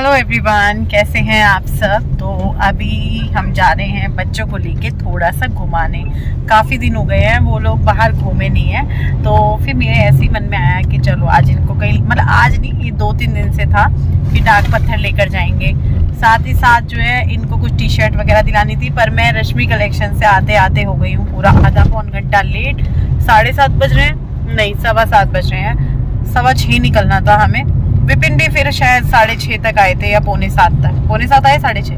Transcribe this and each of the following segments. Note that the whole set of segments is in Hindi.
हेलो एवरीवन, कैसे हैं आप सब। तो अभी हम जा रहे हैं बच्चों को लेके थोड़ा सा घुमाने। काफ़ी दिन हो गए हैं वो लोग बाहर घूमे नहीं हैं, तो फिर मेरे ऐसे ही मन में आया कि चलो आज इनको कहीं, मतलब आज नहीं, ये 2-3 दिन से था कि डाक पत्थर लेकर जाएंगे। साथ ही साथ जो है इनको कुछ टी शर्ट वगैरह दिलानी थी, पर मैं रश्मि कलेक्शन से आते आते हो गई हूँ पूरा आधा पौन घंटा लेट। 7:30 बज रहे हैं, नहीं 7:15 बज रहे हैं, 6:15 निकलना था हमें। विपिन भी फिर शायद 6:30 तक आए थे या 6:45 तक। 6:45 आए, 6:30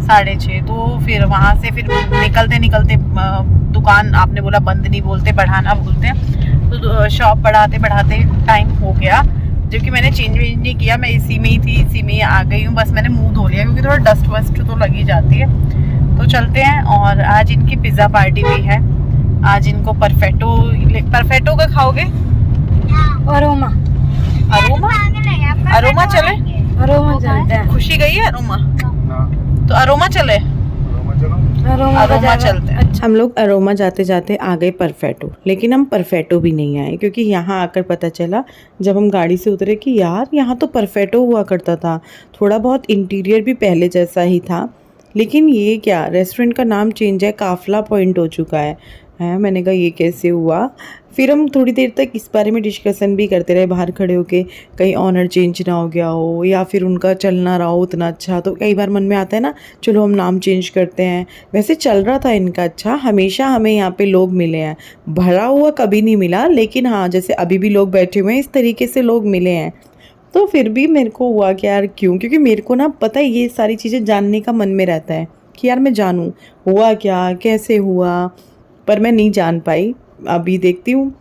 6:30। तो फिर वहाँ से फिर निकलते निकलते दुकान आपने बोला बंद नहीं बोलते, बढ़ाना बोलते हैं, तो शॉप बढ़ाते बढ़ाते टाइम हो गया। जबकि मैंने चेंज वेंज नहीं किया, मैं इसी में ही थी, इसी में ही आ गई हूँ। बस मैंने मुंह धो लिया क्योंकि थोड़ा डस्ट वस्ट तो लगी जाती है। तो चलते हैं। और आज इनकी पिज़्ज़ा पार्टी भी है। आज इनको परफेक्टो का खाओगे? अरोमा अरोमा चले? अरोमा चलते हैं। खुशी गई है अरोमा, तो अरोमा चले। अरोमा चलते हैं। अच्छा, हम लोग अरोमा जाते जाते आ गए परफेक्टो, लेकिन हम परफेक्टो भी नहीं आए क्योंकि यहाँ आकर पता चला जब हम गाड़ी से उतरे कि यार यहाँ तो परफेक्टो हुआ करता था। थोड़ा बहुत इंटीरियर भी पहले जैसा ही था, लेकिन ये क्या, रेस्टोरेंट का नाम चेंज है, काफला पॉइंट हो चुका है। मैंने कहा ये कैसे हुआ। फिर हम थोड़ी देर तक इस बारे में डिस्कशन भी करते रहे बाहर खड़े होके, कहीं ऑनर चेंज ना हो गया हो या फिर उनका चलना रहा हो उतना अच्छा। तो कई बार मन में आता है ना, चलो हम नाम चेंज करते हैं। वैसे चल रहा था इनका अच्छा, हमेशा हमें यहाँ पे लोग मिले हैं, भरा हुआ कभी नहीं मिला, लेकिन हाँ जैसे अभी भी लोग बैठे हुए हैं इस तरीके से लोग मिले हैं। तो फिर भी मेरे को हुआ कि यार क्यों, क्योंकि मेरे को ना पता है ये सारी चीज़ें जानने का मन में रहता है कि यार मैं जानूँ हुआ क्या, कैसे हुआ, पर मैं नहीं जान पाई। अभी देखती हूँ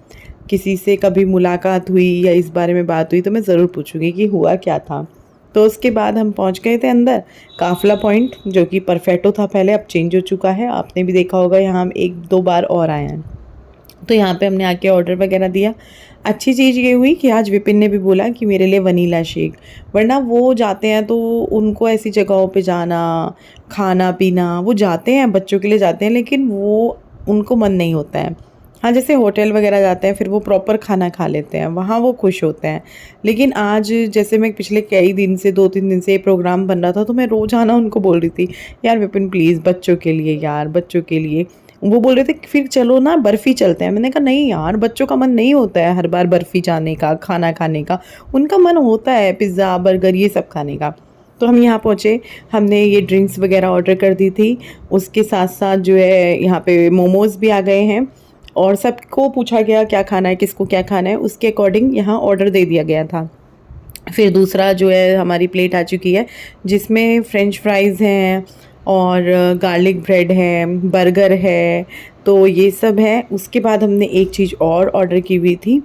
किसी से कभी मुलाकात हुई या इस बारे में बात हुई तो मैं ज़रूर पूछूंगी कि हुआ क्या था। तो उसके बाद हम पहुँच गए थे अंदर काफला पॉइंट, जो कि परफेक्टो था पहले, अब चेंज हो चुका है। आपने भी देखा होगा, यहाँ हम 1-2 बार और आए हैं। तो यहाँ पे हमने आके ऑर्डर वगैरह दिया। अच्छी चीज़ ये हुई कि आज विपिन ने भी बोला कि मेरे लिए वनीला शेक, वरना वो जाते हैं तो उनको ऐसी जगहों पे जाना, खाना पीना, वो जाते हैं बच्चों के लिए जाते हैं, लेकिन वो उनको मन नहीं होता है। हाँ, जैसे होटल वगैरह जाते हैं फिर वो प्रॉपर खाना खा लेते हैं, वहाँ वो खुश होते हैं। लेकिन आज जैसे मैं पिछले कई दिन से 2-3 दिन से ये प्रोग्राम बन रहा था, तो मैं रोज़ाना उनको बोल रही थी यार विपिन प्लीज़ बच्चों के लिए, यार बच्चों के लिए। वो बोल रहे थे फिर चलो ना बर्फ़ी चलते हैं। मैंने कहा नहीं यार, बच्चों का मन नहीं होता है हर बार बर्फ़ी जाने का, खाना खाने का। उनका मन होता है पिज़्ज़ा बर्गर ये सब खाने का। तो हम यहाँ पहुँचे, हमने ये ड्रिंक्स वगैरह ऑर्डर कर दी थी। उसके साथ साथ जो है यहाँ पे मोमोज़ भी आ गए हैं, और सबको पूछा गया क्या खाना है, किसको क्या खाना है, उसके अकॉर्डिंग यहाँ ऑर्डर दे दिया गया था। फिर दूसरा जो है हमारी प्लेट आ चुकी है जिसमें फ्रेंच फ्राइज़ हैं और गार्लिक ब्रेड है, बर्गर है, तो ये सब है। उसके बाद हमने एक चीज़ और ऑर्डर की हुई थी।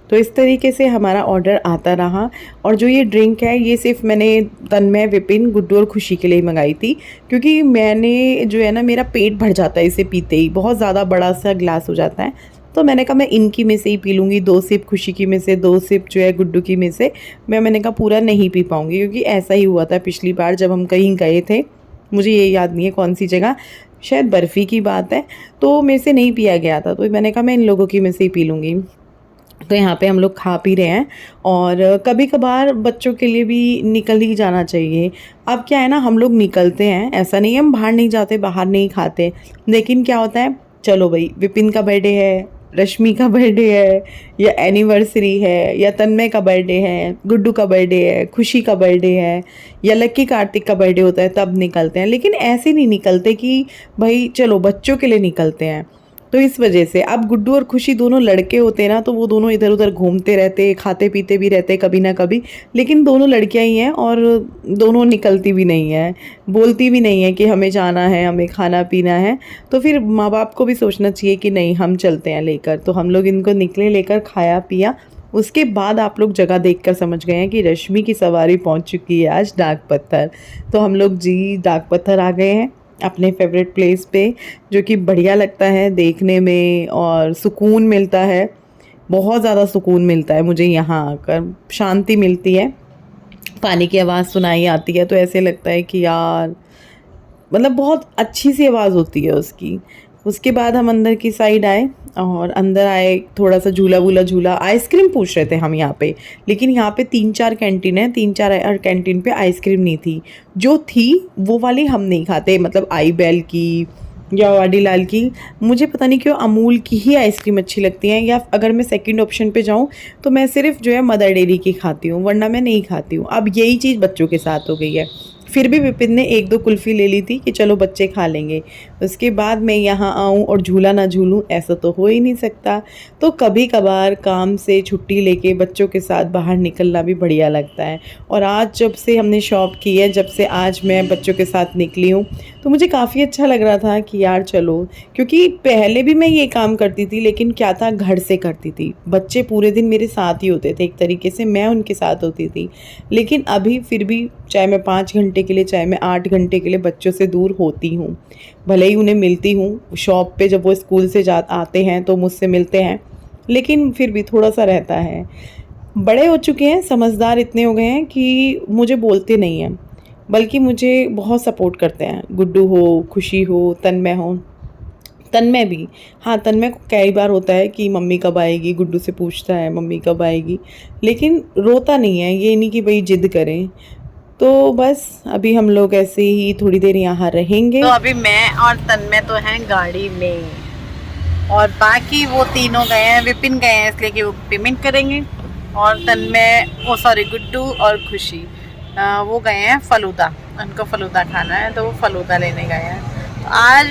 तो इस तरीके से हमारा ऑर्डर आता रहा। और जो ये ड्रिंक है ये सिर्फ मैंने तन्मय, विपिन, गुड्डू और खुशी के लिए ही मंगाई थी, क्योंकि मैंने जो है ना, मेरा पेट भर जाता है इसे पीते ही, बहुत ज़्यादा बड़ा सा ग्लास हो जाता है। तो मैंने कहा मैं इनकी में से ही पी लूँगी, 2 सिप खुशी की में से, 2 सिप जो है गुड्डू की में से। मैंने कहा पूरा नहीं पी पाऊँगी, क्योंकि ऐसा ही हुआ था पिछली बार जब हम कहीं गए थे, मुझे ये याद नहीं है कौन सी जगह, शायद बर्फ़ी की बात है, तो मेरे से नहीं पिया गया था। तो मैंने कहा मैं इन लोगों की में से ही पी लूँगी। तो यहाँ पे हम लोग खा पी रहे हैं, और कभी कभार बच्चों के लिए भी निकल ही जाना चाहिए। अब क्या है ना, हम लोग निकलते हैं, ऐसा नहीं है हम बाहर नहीं जाते, बाहर नहीं खाते, लेकिन क्या होता है, चलो भाई विपिन का बर्थडे है, रश्मि का बर्थडे है, या एनिवर्सरी है, या तन्मय का बर्थडे है, गुड्डू का बर्थडे है, खुशी का बर्थडे है, या लक्की कार्तिक का बर्थडे होता है, तब निकलते हैं। लेकिन ऐसे नहीं निकलते कि भाई चलो बच्चों के लिए निकलते हैं। तो इस वजह से अब गुड्डू और खुशी दोनों लड़के होते हैं ना, तो वो दोनों इधर उधर घूमते रहते, खाते पीते भी रहते कभी ना कभी, लेकिन दोनों लड़कियां ही हैं और दोनों निकलती भी नहीं है, बोलती भी नहीं है कि हमें जाना है, हमें खाना पीना है। तो फिर माँ बाप को भी सोचना चाहिए कि नहीं हम चलते हैं लेकर। तो हम लोग इनको निकले लेकर, खाया पिया। उसके बाद आप लोग जगह देखकर समझ गए हैं कि रश्मि की सवारी पहुँच चुकी है आज डाक पत्थर। तो हम लोग जी डाक पत्थर आ गए हैं अपने फेवरेट प्लेस पे, जो कि बढ़िया लगता है देखने में और सुकून मिलता है, बहुत ज़्यादा सुकून मिलता है मुझे यहाँ आकर, शांति मिलती है। पानी की आवाज़ सुनाई आती है तो ऐसे लगता है कि यार, मतलब बहुत अच्छी सी आवाज़ होती है उसकी। उसके बाद हम अंदर की साइड आए और अंदर आए, थोड़ा सा झूला वूला झूला, आइसक्रीम पूछ रहे थे हम यहाँ पे, लेकिन यहाँ पे 3-4 कैंटीन है, 3-4 कैंटीन पे आइसक्रीम नहीं थी। जो थी वो वाली हम नहीं खाते, मतलब आई बेल की या वाडीलाल की। मुझे पता नहीं क्यों अमूल की ही आइसक्रीम अच्छी लगती है, या अगर मैं सेकंड ऑप्शन पे जाऊँ तो मैं सिर्फ जो है मदर डेयरी की खाती हूँ, वरना मैं नहीं खाती हूँ। अब यही चीज़ बच्चों के साथ हो गई है। फिर भी विपिन ने 1-2 कुल्फ़ी ले ली थी कि चलो बच्चे खा लेंगे। उसके बाद मैं यहाँ आऊँ और झूला ना झूलूँ, ऐसा तो हो ही नहीं सकता। तो कभी कभार काम से छुट्टी लेके बच्चों के साथ बाहर निकलना भी बढ़िया लगता है। और आज जब से हमने शॉप की है, जब से आज मैं बच्चों के साथ निकली हूँ, तो मुझे काफ़ी अच्छा लग रहा था कि यार चलो, क्योंकि पहले भी मैं ये काम करती थी, लेकिन क्या था, घर से करती थी। बच्चे पूरे दिन मेरे साथ ही होते थे, एक तरीके से मैं उनके साथ होती थी। लेकिन अभी फिर भी चाहे मैं 5 घंटे के लिए, चाहे मैं 8 घंटे के लिए बच्चों से दूर होती हूँ। भले ही उन्हें मिलती हूँ शॉप पे, जब वो स्कूल से आते हैं तो मुझसे मिलते हैं, लेकिन फिर भी थोड़ा सा रहता है। बड़े हो चुके हैं, समझदार इतने हो गए हैं कि मुझे बोलते नहीं हैं, बल्कि मुझे बहुत सपोर्ट करते हैं। गुड्डू हो, खुशी हो, तन्मय हो, तन्मय भी, हाँ तन्मय को कई बार होता है कि मम्मी कब आएगी, गुड्डू से पूछता है मम्मी कब आएगी, लेकिन रोता नहीं है। ये नहीं कि भाई जिद करें। तो बस अभी हम लोग ऐसे ही थोड़ी देर यहाँ रहेंगे। तो अभी मैं और तन्मय तो हैं गाड़ी में, और बाकी वो तीनों गए हैं, विपिन गए हैं इसलिए कि वो पेमेंट करेंगे, और तन्मय, ओ सॉरी, गुड्डू और खुशी वो गए हैं फलूदा, उनको फलूदा खाना है तो वो फलूदा लेने गए हैं। तो आज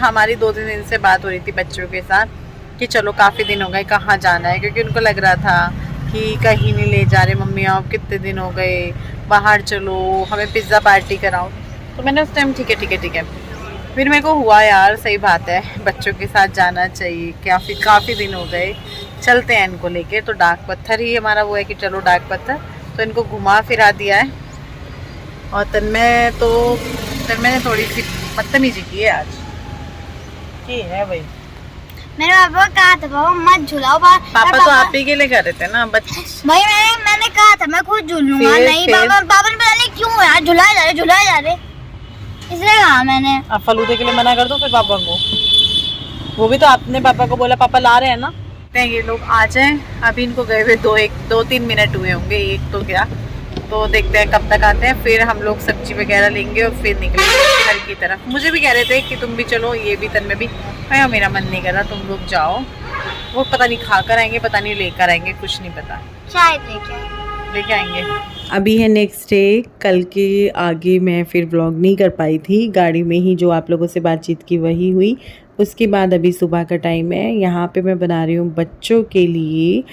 हमारी 2-3 दिन से बात हो रही थी बच्चों के साथ कि चलो काफ़ी दिन हो गए, कहाँ जाना है, क्योंकि उनको लग रहा था कि कहीं नहीं ले जा रहे मम्मी, आप कितने दिन हो गए, बाहर चलो, हमें पिज़्ज़ा पार्टी कराओ। तो मैंने उस टाइम ठीक है। फिर मेरे को हुआ यार सही बात है, बच्चों के साथ जाना चाहिए, काफ़ी दिन हो गए, चलते हैं इनको लेके। तो डाक पत्थर ही हमारा वो है कि चलो डाक पत्थर, तो इनको घुमा फिरा दिया है। और तन्मय ने थोड़ी सी बदतमीजी की है आज, की है भाई। मेरे पापा को कहा था पापा मत झुलाओ, पापा तो आप ही के लिए कर रहे थे ना बच्चे। भाई मैंने कहा था मैं खुद झूलूंगा, नहीं पापा ने पता नहीं क्यों यार झुलाए जा रहे, इसलिए कहा मैंने। आप फलूदे के लिए मना कर दो फिर पापा को, वो भी तो आपने पापा को बोला पापा ला रहे हैं ना। ये लोग आ जाएं, अभी इनको गए हुए 2-3 मिनट हुए होंगे, एक तो क्या, तो देखते हैं कब तक आते हैं। फिर हम लोग सब्जी वगैरह लेंगे और फिर निकलेंगे घर की तरफ। मुझे भी कह रहे थे कि तुम भी चलो, ये भी तन्मय भी, मैं मेरा मन नहीं कर रहा, तुम लोग जाओ। वो पता नहीं खा कर आएंगे, पता नहीं लेकर आएंगे, कुछ नहीं पता, शायद लेके आएंगे। अभी है नेक्स्ट डे। कल के आगे मैं फिर व्लॉग नहीं कर पाई थी, गाड़ी में ही जो आप लोगों से बातचीत की वही हुई। उसके बाद अभी सुबह का टाइम है, यहाँ पे मैं बना रही हूँ बच्चों के लिए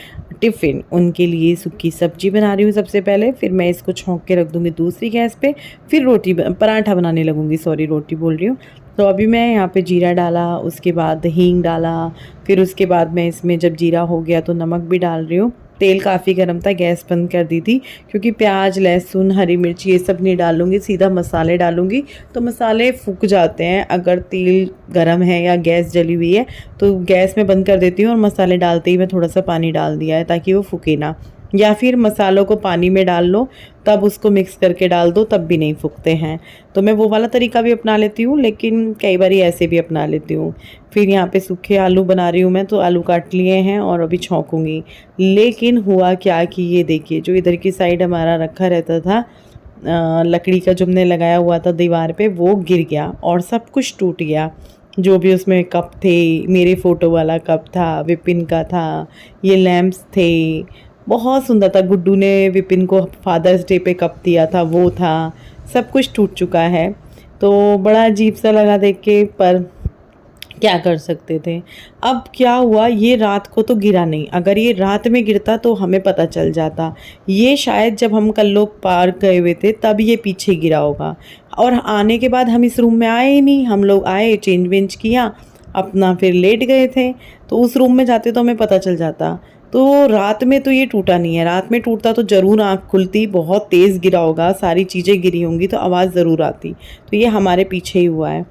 टिफ़िन। उनके लिए सूखी सब्जी बना रही हूँ सबसे पहले, फिर मैं इसको छौंक के रख दूँगी दूसरी गैस पे, फिर पराठा बनाने लगूँगी, सॉरी रोटी बोल रही हूँ। तो अभी मैं यहाँ पे जीरा डाला, उसके बाद हींग डाला, फिर उसके बाद मैं इसमें जब जीरा हो गया तो नमक भी डाल रही हूँ। तेल काफ़ी गर्म था, गैस बंद कर दी थी, क्योंकि प्याज, लहसुन, हरी मिर्ची ये सब नहीं डालूँगी, सीधा मसाले डालूँगी तो मसाले फूक जाते हैं। अगर तेल गर्म है या गैस जली हुई है तो गैस में बंद कर देती हूँ, और मसाले डालते ही मैं थोड़ा सा पानी डाल दिया है ताकि वो फूके ना, या फिर मसालों को पानी में डाल लो तब उसको मिक्स करके डाल दो, तब भी नहीं फूकते हैं। तो मैं वो वाला तरीका भी अपना लेती हूँ, लेकिन कई बार ऐसे भी अपना लेती हूँ। फिर यहाँ पे सूखे आलू बना रही हूँ मैं, तो आलू काट लिए हैं और अभी छौंकूँगी। लेकिन हुआ क्या कि ये देखिए, जो इधर की साइड हमारा रखा रहता था लकड़ी का, जो हमने लगाया हुआ था दीवार पे, वो गिर गया और सब कुछ टूट गया। जो भी उसमें कप थे, मेरे फ़ोटो वाला कप था, विपिन का था, ये लैम्प्स थे, बहुत सुंदर था। गुड्डू ने विपिन को फादर्स डे पे कप दिया था, वो था, सब कुछ टूट चुका है। तो बड़ा अजीब सा लगा देख के, पर क्या कर सकते थे। अब क्या हुआ, ये रात को तो गिरा नहीं, अगर ये रात में गिरता तो हमें पता चल जाता। ये शायद जब हम कल लोग पार्क गए हुए थे तब ये पीछे गिरा होगा, और आने के बाद हम इस रूम में आए ही नहीं। हम लोग आए, चेंज वेंज किया अपना, फिर लेट गए थे, तो उस रूम में जाते तो हमें पता चल जाता। तो रात में तो ये टूटा नहीं है, रात में टूटता तो ज़रूर आँख खुलती, बहुत तेज़ गिरा होगा, सारी चीज़ें गिरी होंगी तो आवाज़ ज़रूर आती। तो ये हमारे पीछे ही हुआ है।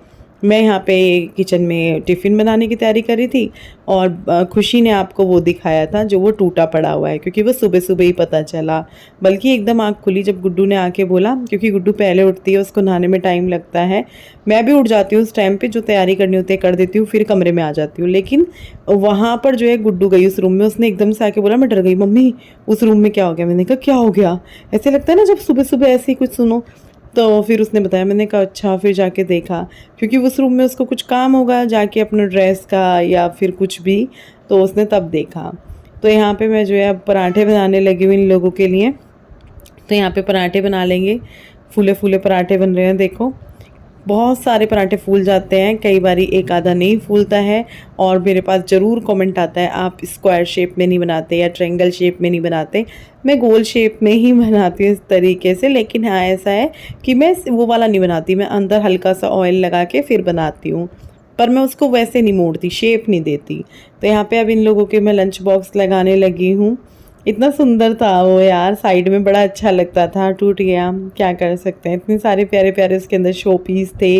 मैं यहाँ पे किचन में टिफ़िन बनाने की तैयारी कर रही थी और खुशी ने आपको वो दिखाया था जो वो टूटा पड़ा हुआ है, क्योंकि वो सुबह सुबह ही पता चला। बल्कि एकदम आँख खुली जब गुड्डू ने आके बोला, क्योंकि गुड्डू पहले उठती है, उसको नहाने में टाइम लगता है। मैं भी उठ जाती हूँ उस टाइम पे, जो तैयारी करनी होती है कर देती हूँ, फिर कमरे में आ जाती हूँ। लेकिन वहाँ पर जो है गुड्डू गई उस रूम में, उसने एकदम से आके बोला, मैं डर गई, मम्मी उस रूम में क्या हो गया? मैंने कहा क्या हो गया? ऐसे लगता है ना जब सुबह सुबह ऐसे ही कुछ सुनो। तो फिर उसने बताया, मैंने कहा अच्छा। फिर जाके देखा, क्योंकि उस रूम में उसको कुछ काम होगा जाके अपने ड्रेस का या फिर कुछ भी, तो उसने तब देखा। तो यहाँ पे मैं जो है अब पराठे बनाने लगी हूँ इन लोगों के लिए। तो यहाँ पे पराठे बना लेंगे, फूले फूले पराठे बन रहे हैं। देखो बहुत सारे पराठे फूल जाते हैं, कई बारी एक आधा नहीं फूलता है। और मेरे पास ज़रूर कमेंट आता है आप स्क्वायर शेप में नहीं बनाते या ट्रायंगल शेप में नहीं बनाते। मैं गोल शेप में ही बनाती हूँ इस तरीके से। लेकिन हाँ ऐसा है कि मैं वो वाला नहीं बनाती, मैं अंदर हल्का सा ऑयल लगा के फिर बनाती हूँ, पर मैं उसको वैसे नहीं मोड़ती, शेप नहीं देती। तो यहाँ पे अब इन लोगों के मैं लंच बॉक्स लगाने लगी हूँ। इतना सुंदर था वो यार, साइड में बड़ा अच्छा लगता था, टूट गया, क्या कर सकते हैं। इतने सारे प्यारे प्यारे उसके अंदर शो पीस थे।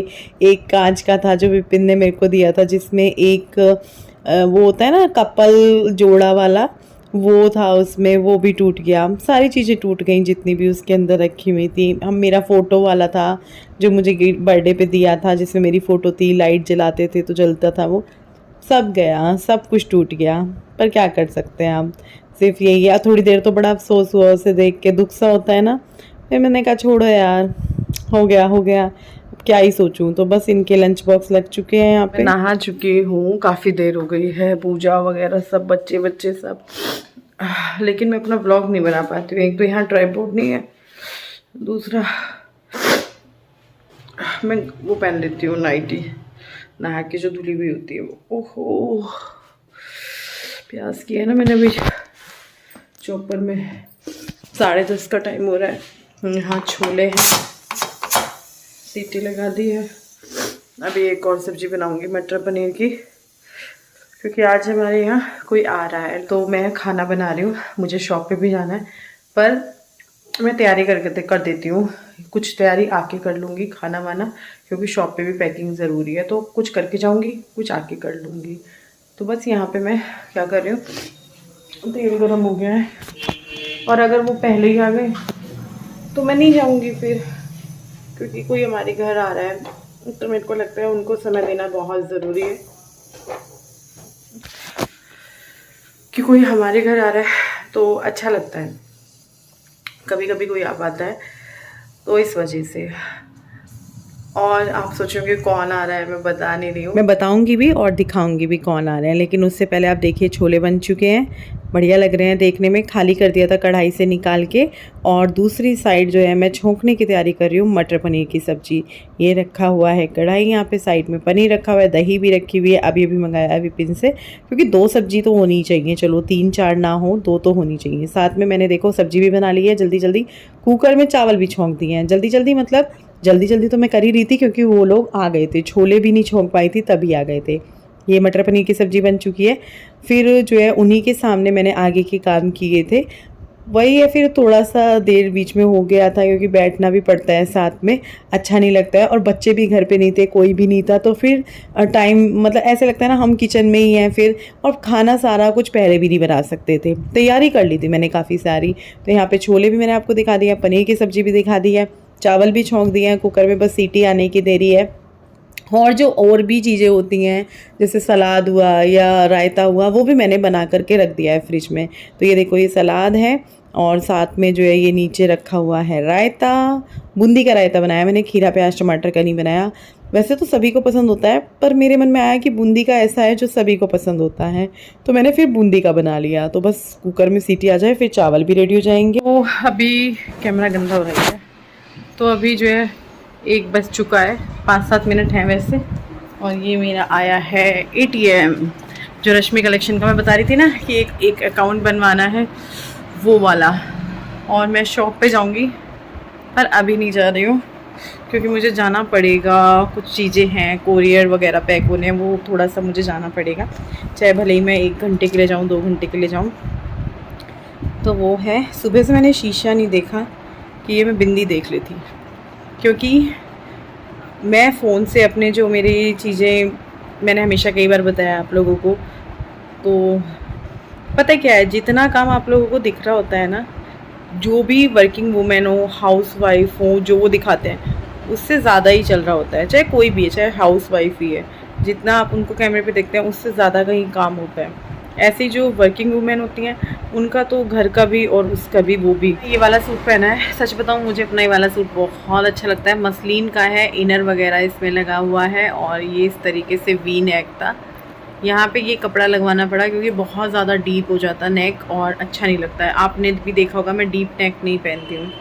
एक कांच का था जो विपिन ने मेरे को दिया था, जिसमें एक वो होता है ना कपल जोड़ा वाला, वो था उसमें, वो भी टूट गया। सारी चीज़ें टूट गई जितनी भी उसके अंदर रखी हुई थी। हम मेरा फ़ोटो वाला था जो मुझे बर्थडे पे दिया था, जिसमें मेरी फ़ोटो थी, लाइट जलाते थे तो जलता था, वो सब गया, सब कुछ टूट गया। पर क्या कर सकते हैं आप, सिर्फ यही है। थोड़ी देर तो बड़ा अफसोस हुआ उसे देख के, दुख सा होता है ना। फिर मैंने कहा छोड़ो यार, हो गया हो गया, अब क्या ही सोचूं। तो बस इनके लंच बॉक्स लग चुके हैं यहाँ पे। नहा चुकी हूँ, काफ़ी देर हो गई है, पूजा वगैरह सब, बच्चे सब। लेकिन मैं अपना ब्लॉग नहीं बना पाती हूँ। एक तो यहाँ ट्राइपॉड नहीं है, दूसरा मैं वो पहन लेती हूँ नाइटी, नहा के जो धुली हुई होती है वो। ओहो प्याज की है ना मैंने अभी चॉपर में। 10:30 का टाइम हो रहा है। यहाँ छोले हैं, सीटी लगा दी है। अभी एक और सब्जी बनाऊंगी मटर पनीर की, क्योंकि आज हमारे यहाँ कोई आ रहा है। तो मैं खाना बना रही हूँ, मुझे शॉप पे भी जाना है, पर मैं तैयारी कर देती हूँ। कुछ तैयारी आके कर लूँगी, खाना वाना, क्योंकि शॉप पे भी पैकिंग ज़रूरी है। तो कुछ करके जाऊँगी, कुछ आके कर लूँगी। तो बस यहाँ पे मैं क्या कर रही हूँ, तेल गरम हो गया है, और अगर वो पहले ही आ गए तो मैं नहीं जाऊँगी फिर, क्योंकि कोई हमारे घर आ रहा है। तो मेरे को लगता है उनको समय देना बहुत ज़रूरी है, कि कोई हमारे घर आ रहा है तो अच्छा लगता है। कभी कभी कोई आ पाता है, तो इस वजह से। और आप सोचोगे कौन आ रहा है, मैं बता नहीं रही हूँ, मैं बताऊंगी भी और दिखाऊंगी भी कौन आ रहा है। लेकिन उससे पहले आप देखिए छोले बन चुके हैं, बढ़िया लग रहे हैं देखने में। खाली कर दिया था कढ़ाई से निकाल के। और दूसरी साइड जो है मैं छोंकने की तैयारी कर रही हूँ मटर पनीर की सब्जी। ये रखा हुआ है कढ़ाई, यहाँ पे साइड में पनीर रखा हुआ है, दही भी रखी हुई है। अभी मंगाया है विपिन से, क्योंकि 2 सब्जी तो होनी चाहिए। चलो 3-4 ना हो, 2 तो होनी चाहिए। साथ में मैंने देखो सब्जी भी बना ली है जल्दी जल्दी, कुकर में चावल भी छोंक दिए हैं जल्दी जल्दी। मतलब जल्दी जल्दी तो मैं कर ही रही थी, क्योंकि वो लोग आ गए थे, छोले भी नहीं छोंक पाई थी तभी आ गए थे। ये मटर पनीर की सब्ज़ी बन चुकी है। फिर जो है उन्हीं के सामने मैंने आगे के काम किए थे, वही है। फिर थोड़ा सा देर बीच में हो गया था, क्योंकि बैठना भी पड़ता है साथ में, अच्छा नहीं लगता है। और बच्चे भी घर पे नहीं थे, कोई भी नहीं था, तो फिर टाइम मतलब ऐसे लगता है ना हम किचन में ही हैं फिर। और खाना सारा कुछ पहले भी नहीं बना सकते थे, तैयारी कर ली थी मैंने काफ़ी सारी। तो यहाँ पे छोले भी मैंने आपको दिखा दिया, पनीर की सब्ज़ी भी दिखा दी है, चावल भी छोंक दिए हैं कुकर में, बस सीटी आने की देरी है। और जो और भी चीज़ें होती हैं, जैसे सलाद हुआ या रायता हुआ, वो भी मैंने बना करके रख दिया है फ्रिज में। तो ये देखो ये सलाद है, और साथ में जो है ये नीचे रखा हुआ है रायता। बूंदी का रायता बनाया मैंने, खीरा प्याज टमाटर का नहीं बनाया। वैसे तो सभी को पसंद होता है, पर मेरे मन में आया कि बूंदी का ऐसा है जो सभी को पसंद होता है, तो मैंने फिर बूंदी का बना लिया। तो बस कुकर में सीटी आ जाए, फिर चावल भी रेडी हो जाएंगे। वो अभी कैमरा गंदा हो रहा है, तो अभी जो है 1 बज चुका है, 5-7 मिनट हैं वैसे। और ये मेरा आया है ATM, जो रश्मि कलेक्शन का मैं बता रही थी ना कि एक अकाउंट बनवाना है, वो वाला। और मैं शॉप पे जाऊंगी, पर अभी नहीं जा रही हूँ, क्योंकि मुझे जाना पड़ेगा। कुछ चीज़ें हैं, कोरियर वगैरह पैक होने हैं, वो थोड़ा सा मुझे जाना पड़ेगा, चाहे भले ही मैं 1 घंटे के लिए जाऊँ, 2 घंटे के लिए जाऊँ। तो वो है। सुबह से मैंने शीशा नहीं देखा कि ये मैं बिंदी देख ली थी, क्योंकि मैं फ़ोन से अपने जो मेरी चीज़ें, मैंने हमेशा कई बार बताया आप लोगों को, तो पता है क्या है, जितना काम आप लोगों को दिख रहा होता है ना, जो भी वर्किंग वुमेन हो, हाउस वाइफ हो, जो वो दिखाते हैं उससे ज़्यादा ही चल रहा होता है, चाहे कोई भी है, चाहे हाउस वाइफ ही है, जितना आप उनको कैमरे पे देखते हैं उससे ज़्यादा कहीं काम होता है। ऐसी जो वर्किंग वुमेन होती हैं उनका तो घर का भी और उसका भी, वो भी। ये वाला सूट पहना है, सच बताऊँ मुझे अपना ये वाला सूट बहुत अच्छा लगता है, मसलिन का है, इनर वगैरह इसमें लगा हुआ है और ये इस तरीके से वी नेक था। यहाँ पे ये कपड़ा लगवाना पड़ा क्योंकि बहुत ज़्यादा डीप हो जाता है नेक और अच्छा नहीं लगता है। आपने भी देखा होगा मैं डीप नेक नहीं पहनती हूँ।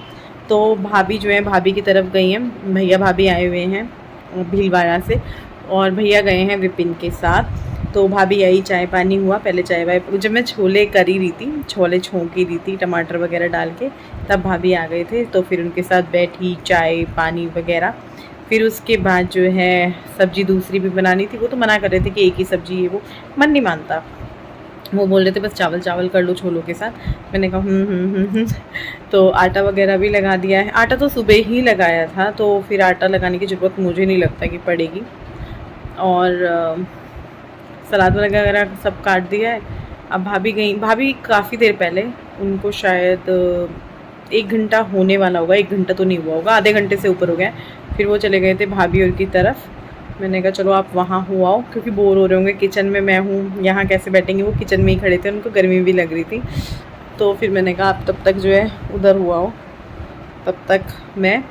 तो भाभी जो है, भाभी की तरफ गई हैं, भैया भाभी आए हुए हैं भीलवाड़ा से और भैया गए हैं विपिन के साथ। तो भाभी आई, चाय पानी हुआ, पहले चाय वाय, जब मैं छोले कर ही रही थी, छोले छोंक ही रही थी टमाटर वगैरह डाल के, तब भाभी आ गए थे। तो फिर उनके साथ बैठी, चाय पानी वगैरह। फिर उसके बाद जो है सब्ज़ी दूसरी भी बनानी थी, वो तो मना कर रहे थे कि एक ही सब्ज़ी है, वो मन नहीं मानता, वो बोल रहे थे बस चावल चावल कर लो छोलों के साथ। मैंने कहा तो आटा वगैरह भी लगा दिया है। आटा तो सुबह ही लगाया था, तो फिर आटा लगाने की ज़रूरत मुझे नहीं लगता कि पड़ेगी। और सलाद वगैरह सब काट दिया है। अब भाभी गई, भाभी काफ़ी देर पहले, उनको शायद 1 घंटा होने वाला होगा, 1 घंटा तो नहीं हुआ होगा, आधे घंटे से ऊपर हो गया। फिर वो चले गए थे भाभी और की तरफ। मैंने कहा चलो आप वहाँ हो आओ, क्योंकि बोर हो रहे होंगे किचन में, मैं हूँ यहाँ कैसे बैठेंगे, वो किचन में ही खड़े थे, उनको गर्मी भी लग रही थी। तो फिर मैंने कहा आप तब तक जो है उधर हुआ हो, तब तक मैं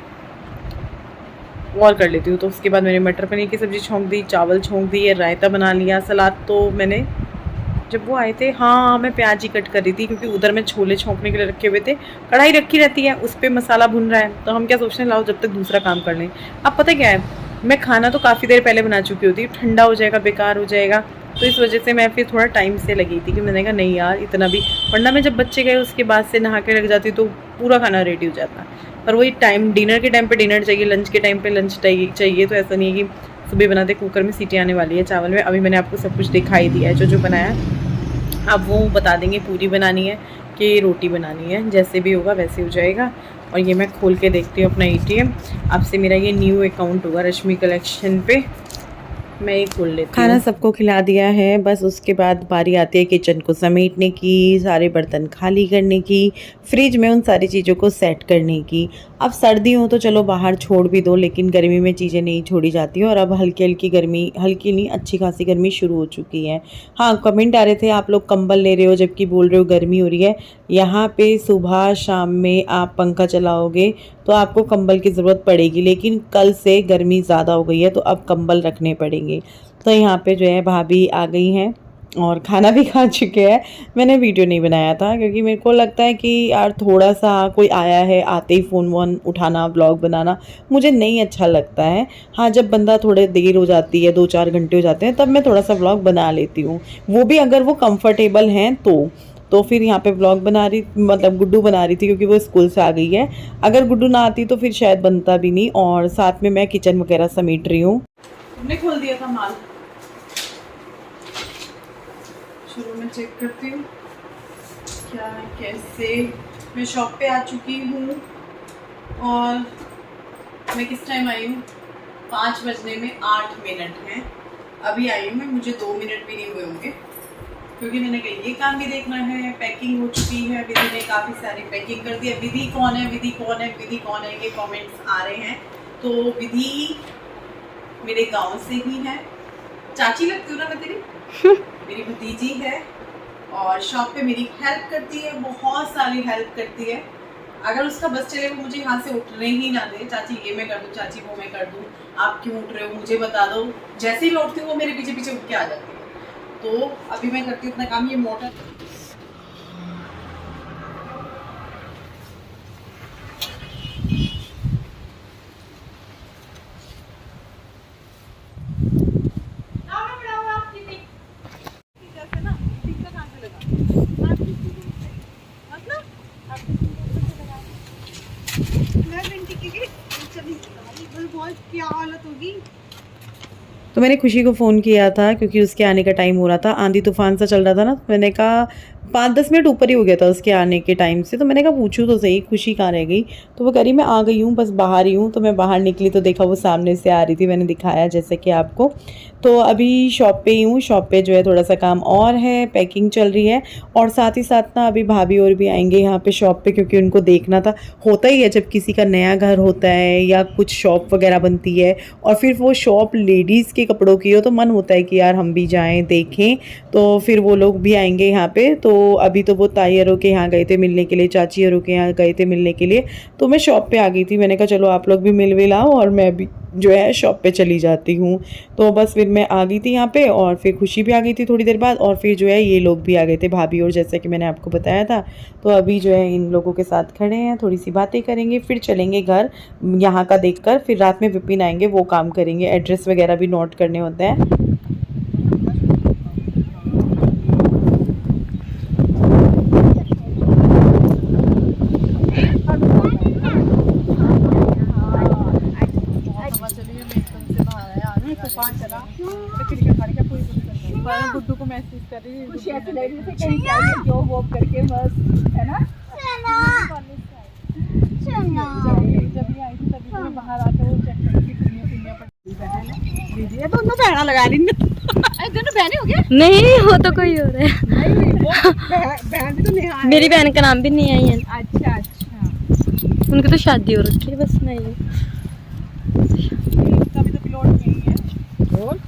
और कर लेती हूँ। तो उसके बाद मैंने मटर पनीर की सब्ज़ी छोंक दी, चावल छोंक दिए, रायता बना लिया। सलाद तो मैंने, जब वो आए थे, हाँ मैं प्याज ही कट कर रही थी क्योंकि उधर मैं छोले छोंकने के लिए रखे हुए थे, कढ़ाई रखी रहती है, उस पर मसाला भुन रहा है, तो हम क्या सोचने लाओ जब तक दूसरा काम कर लें। अब पता क्या है, मैं खाना तो काफ़ी देर पहले बना चुकी होती, ठंडा हो जाएगा, बेकार हो जाएगा, तो इस वजह से मैं फिर थोड़ा टाइम से लगी थी कि मैंने कहा नहीं यार इतना भी, वरना मैं जब बच्चे गए उसके बाद से नहा के रख जाती तो पूरा खाना रेडी हो जाता। पर वही टाइम, डिनर के टाइम पे डिनर चाहिए, लंच के टाइम पे लंच चाहिए, तो ऐसा नहीं है कि सुबह बनाते कुकर में सीटी आने वाली है चावल में। अभी मैंने आपको सब कुछ दिखाई दिया है जो बनाया, अब वो बता देंगे पूरी बनानी है कि रोटी बनानी है, जैसे भी होगा वैसे हो जाएगा। और ये मैं खोल के देखती हूँ अपना ATM, अब से मेरा ये न्यू अकाउंट होगा रश्मि कलेक्शन पे, मैं ये खोल लेती हूँ। खाना सबको खिला दिया है, बस उसके बाद बारी आती है किचन को समेटने की, सारे बर्तन खाली करने की, फ्रिज में उन सारी चीज़ों को सेट करने की। अब सर्दी हो तो चलो बाहर छोड़ भी दो, लेकिन गर्मी में चीज़ें नहीं छोड़ी जाती और अब हल्की हल्की गर्मी, हल्की नहीं अच्छी खासी गर्मी शुरू हो चुकी है। हाँ कमेंट आ रहे थे आप लोग कंबल ले रहे हो जबकि बोल रहे हो गर्मी हो रही है। यहाँ पे सुबह शाम में आप पंखा चलाओगे तो आपको कंबल की ज़रूरत पड़ेगी, लेकिन कल से गर्मी ज़्यादा हो गई है तो अब कंबल रखने पड़ेंगे। तो यहाँ पे जो है भाभी आ गई हैं और खाना भी खा चुके हैं। मैंने वीडियो नहीं बनाया था क्योंकि मेरे को लगता है कि यार थोड़ा सा कोई आया है आते ही फ़ोन वोन उठाना, व्लॉग बनाना मुझे नहीं अच्छा लगता है। हाँ जब बंदा थोड़े देर हो जाती है, 2-4 घंटे हो जाते हैं, तब मैं थोड़ा सा व्लॉग बना लेती हूँ, वो भी अगर वो कंफर्टेबल हैं तो फिर यहाँ पे व्लॉग बना रही, मतलब गुड्डू बना रही थी क्योंकि वो स्कूल से आ गई है। अगर गुड्डू ना आती तो फिर शायद बनता भी नहीं। और साथ में मैं किचन वगैरह समेट रही हूँ। तुमने खोल दिया था माल, शुरू में चेक करती हूँ क्या है कैसे। मैं शॉप पे आ चुकी हूँ और मैं किस टाइम आई हूँ, 5 बजने में 8 मिनट हैं। अभी आई हूँ मैं, मुझे 2 मिनट भी नहीं हुए होंगे क्योंकि मैंने कहा ये काम भी देखना है। पैकिंग हो चुकी है, विधि ने काफ़ी सारी पैकिंग कर दी है। विधि कौन है, विधि कौन है, विधि कौन है, ये कमेंट्स आ रहे हैं। तो विधि मेरे गांव से ही है, चाची लगती हूँ ना मैं तेरी मेरी भतीजी है और शॉप पे मेरी हेल्प करती है, बहुत सारी हेल्प करती है। अगर उसका बस चले वो मुझे यहाँ से उठने ही ना दे, चाची ये मैं कर दूँ, चाची वो मैं कर दूँ, आप क्यों उठ रहे हो मुझे बता दो। जैसे ही मैं उठती हूँ वो मेरे पीछे पीछे उठ के आ जाती है। तो अभी मैं करती हूँ अपना काम। ये मोटर क्या हालत होगी। तो मैंने खुशी को फ़ोन किया था क्योंकि उसके आने का टाइम हो रहा था, आंधी तूफान सा चल रहा था ना, तो मैंने कहा 5-10 मिनट ऊपर ही हो गया था उसके आने के टाइम से। तो मैंने कहा पूछूँ तो सही खुशी कहाँ रह गई। तो वो कह रही मैं आ गई हूँ, बस बाहर ही हूँ। तो मैं बाहर निकली तो देखा वो सामने से आ रही थी, मैंने दिखाया जैसे कि आपको। तो अभी शॉप पे ही हूँ, शॉप पे जो है थोड़ा सा काम और है, पैकिंग चल रही है। और साथ ही साथ ना अभी भाभी और भी आएंगे यहाँ पे शॉप पे, क्योंकि उनको देखना था। होता ही है जब किसी का नया घर होता है या कुछ शॉप वगैरह बनती है और फिर वो शॉप लेडीज़ के कपड़ों की हो, तो मन होता है कि यार हम भी जाएं देखें। तो फिर वो लोग भी आएंगे यहाँ पे। तो अभी तो वो ताई अरों के यहाँ गए थे मिलने के लिए, चाची अरों के यहाँ गए थे मिलने के लिए। तो मैं शॉप पे आ गई थी, मैंने कहा चलो आप लोग भी मिल विलाओ और मैं भी जो है शॉप पे चली जाती हूँ। तो बस फिर मैं आ गई थी यहाँ पे और फिर खुशी भी आ गई थी थोड़ी देर बाद, और फिर जो है ये लोग भी आ गए थे भाभी और, जैसे कि मैंने आपको बताया था। तो अभी जो है इन लोगों के साथ खड़े हैं, थोड़ी सी बातें करेंगे, फिर चलेंगे घर यहाँ का देखकर। फिर रात में विपिन आएंगे, वो काम करेंगे, एड्रेस वगैरह भी नोट करने होते हैं। गुड्डू को मैसेज कर रही है जो वो करके बस है ना। जब ये आई थी तभी तो मैं बाहर आकर वो चेक करके दीदी दोनों बहना लगा ली। दोनों बहने हो गए? नहीं वो तो कोई और है। बहन भी तो नहीं आई। मेरी बहन का नाम भी नहीं आई है। अच्छा अच्छा, उनकी तो शादी हो रखी है, बस नहीं। तभी तो प्लॉट नहीं है। और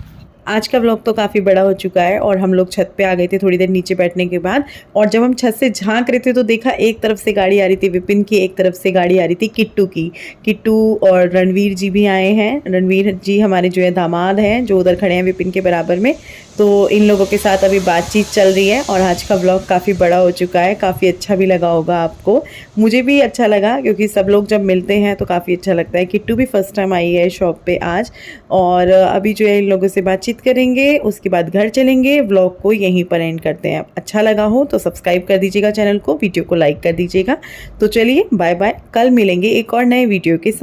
आज का व्लॉग तो काफ़ी बड़ा हो चुका है और हम लोग छत पे आ गए थे थोड़ी देर नीचे बैठने के बाद। और जब हम छत से झांक रहे थे तो देखा एक तरफ से गाड़ी आ रही थी विपिन की, एक तरफ से गाड़ी आ रही थी किट्टू की। किट्टू और रणवीर जी भी आए हैं। रणवीर जी हमारे जो है दामाद हैं, जो उधर खड़े हैं विपिन के बराबर में। तो इन लोगों के साथ अभी बातचीत चल रही है। और आज का व्लॉग काफ़ी बड़ा हो चुका है, काफ़ी अच्छा भी लगा होगा आपको। मुझे भी अच्छा लगा क्योंकि सब लोग जब मिलते हैं तो काफ़ी अच्छा लगता है। किट्टू भी फर्स्ट टाइम आई है शॉप पे आज। और अभी जो है इन लोगों से बातचीत करेंगे, उसके बाद घर चलेंगे। व्लॉग को यहीं पर एंड करते हैं। अच्छा लगा हो तो सब्सक्राइब कर दीजिएगा चैनल को, वीडियो को लाइक कर दीजिएगा। तो चलिए बाय बाय, कल मिलेंगे एक और नए वीडियो के साथ।